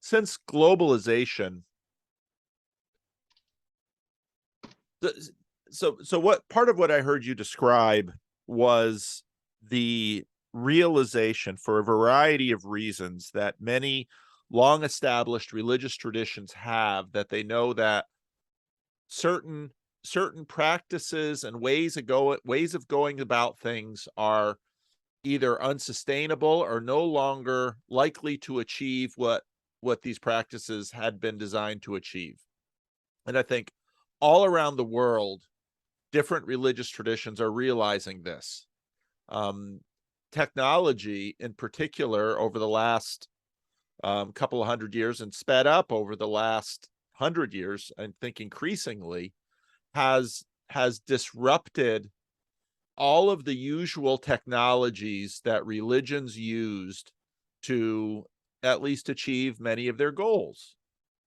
since globalization, so what part of what I heard you describe was the realization, for a variety of reasons, that many long established religious traditions have, that they know that certain practices and ways of going about things are either unsustainable or no longer likely to achieve what these practices had been designed to achieve. And I think all around the world, different religious traditions are realizing this. Technology, in particular, over the last couple of hundred years, and sped up over the last 100 years, I think increasingly, has disrupted all of the usual technologies that religions used to at least achieve many of their goals.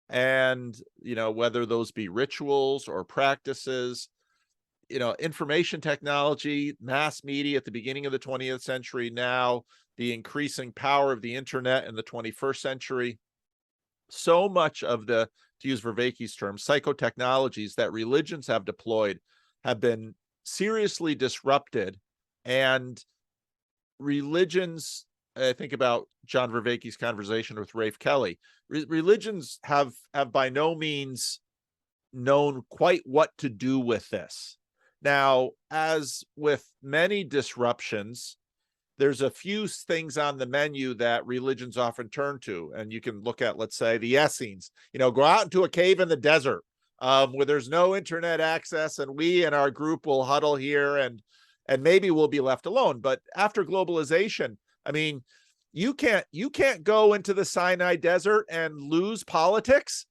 And, whether those be rituals or practices, information technology, mass media at the beginning of the 20th century, now the increasing power of the internet in the 21st century, so much of the, to use Vervaeke's term, psychotechnologies that religions have deployed have been seriously disrupted. And religions, I think about John Vervaeke's conversation with Rafe Kelly, religions have by no means known quite what to do with this. Now, as with many disruptions, there's a few things on the menu that religions often turn to. And you can look at, let's say, the Essenes, go out into a cave in the desert where there's no internet access, and we and our group will huddle here, and maybe we'll be left alone. But after globalization, I mean, you can't go into the Sinai desert and lose politics.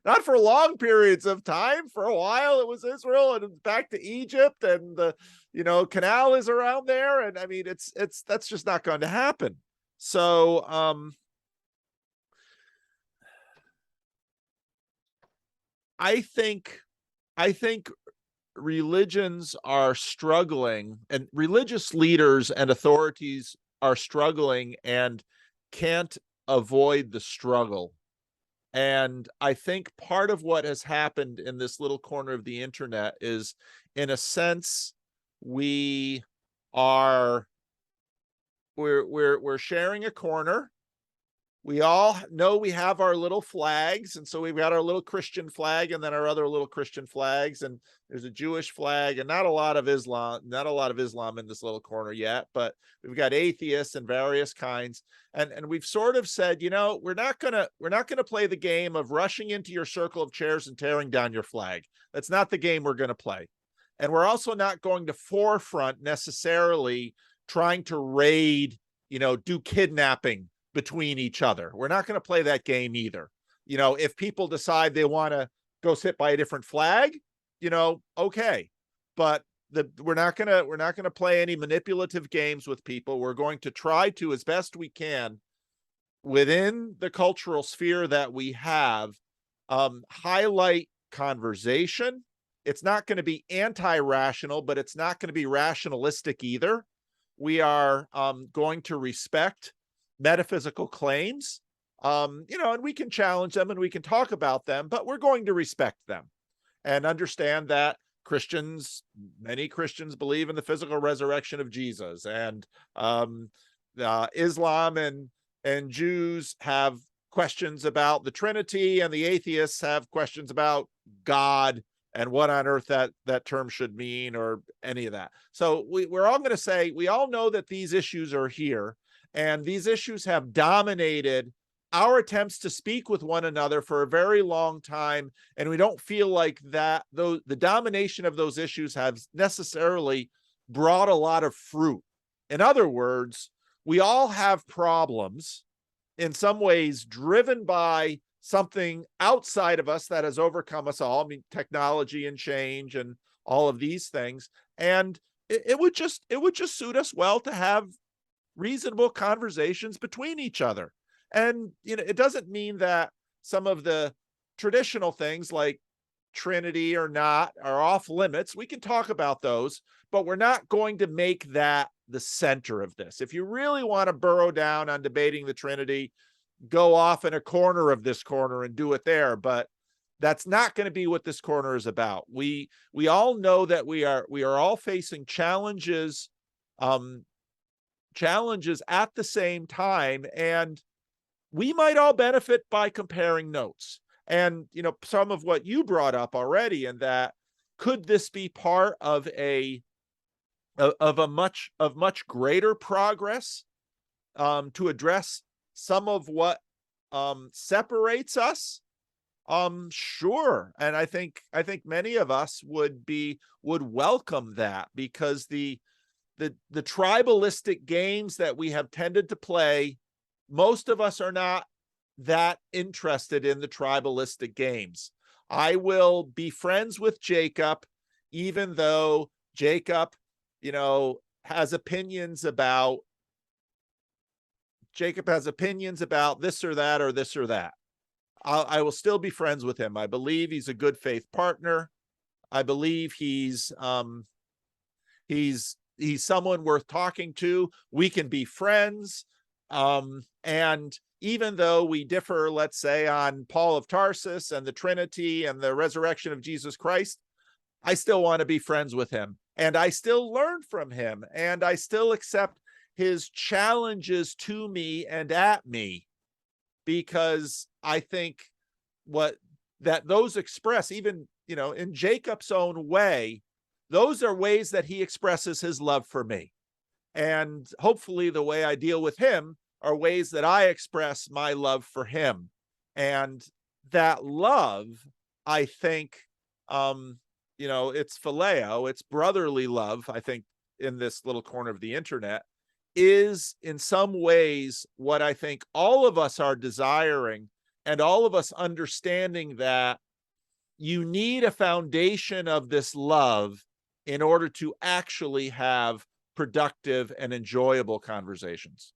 Not for long periods of time. For a while it was Israel, and back to Egypt, and the canal is around there, and I mean that's just not going to happen. So I think religions are struggling, and religious leaders and authorities are struggling and can't avoid the struggle. And I think part of what has happened in this little corner of the internet is, in a sense, we're sharing a corner. We all know we have our little flags, and so we've got our little Christian flag, and then our other little Christian flags, and there's a Jewish flag, and not a lot of Islam in this little corner yet, but we've got atheists and various kinds, and we've sort of said, we're not gonna play the game of rushing into your circle of chairs and tearing down your flag. That's not the game we're gonna play, and we're also not going to forefront necessarily trying to raid, do kidnapping between each other. We're not going to play that game either. If people decide they want to go sit by a different flag, okay. But we're not going to play any manipulative games with people. We're going to try to, as best we can, within the cultural sphere that we have, highlight conversation. It's not going to be anti-rational, but it's not going to be rationalistic either. We are going to respect metaphysical claims, and we can challenge them and we can talk about them, but we're going to respect them and understand that many Christians believe in the physical resurrection of Jesus, and Islam and Jews have questions about the Trinity, and the atheists have questions about God and what on earth that term should mean, or any of that. So we're all going to say, we all know that these issues are here, and these issues have dominated our attempts to speak with one another for a very long time, and we don't feel like that the domination of those issues has necessarily brought a lot of fruit. In other words, we all have problems, in some ways driven by something outside of us that has overcome us all. I mean, technology and change and all of these things. And it would just suit us well to have reasonable conversations between each other. And, it doesn't mean that some of the traditional things like Trinity or not are off limits. We can talk about those, but we're not going to make that the center of this. If you really want to burrow down on debating the Trinity, go off in a corner of this corner and do it there. But that's not going to be what this corner is about. We all know that we are all facing challenges at the same time, and we might all benefit by comparing notes. And some of what you brought up already, and that could this be part of much greater progress to address some of what separates us? Sure. And I think many of us would welcome that, because the tribalistic games that we have tended to play, most of us are not that interested in the tribalistic games. I will be friends with Jacob, even though Jacob, has opinions about this or that or this or that. I will still be friends with him. I believe he's a good faith partner. I believe he's someone worth talking to. We can be friends. And even though we differ, let's say, on Paul of Tarsus and the Trinity and the resurrection of Jesus Christ, I still want to be friends with him. And I still learn from him. And I still accept his challenges to me and at me, because I think that those express, even, in Jacob's own way, those are ways that he expresses his love for me. And hopefully the way I deal with him are ways that I express my love for him. And that love, I think, it's phileo, it's brotherly love, I think, in this little corner of the internet, is in some ways what I think all of us are desiring, and all of us understanding that you need a foundation of this love in order to actually have productive and enjoyable conversations.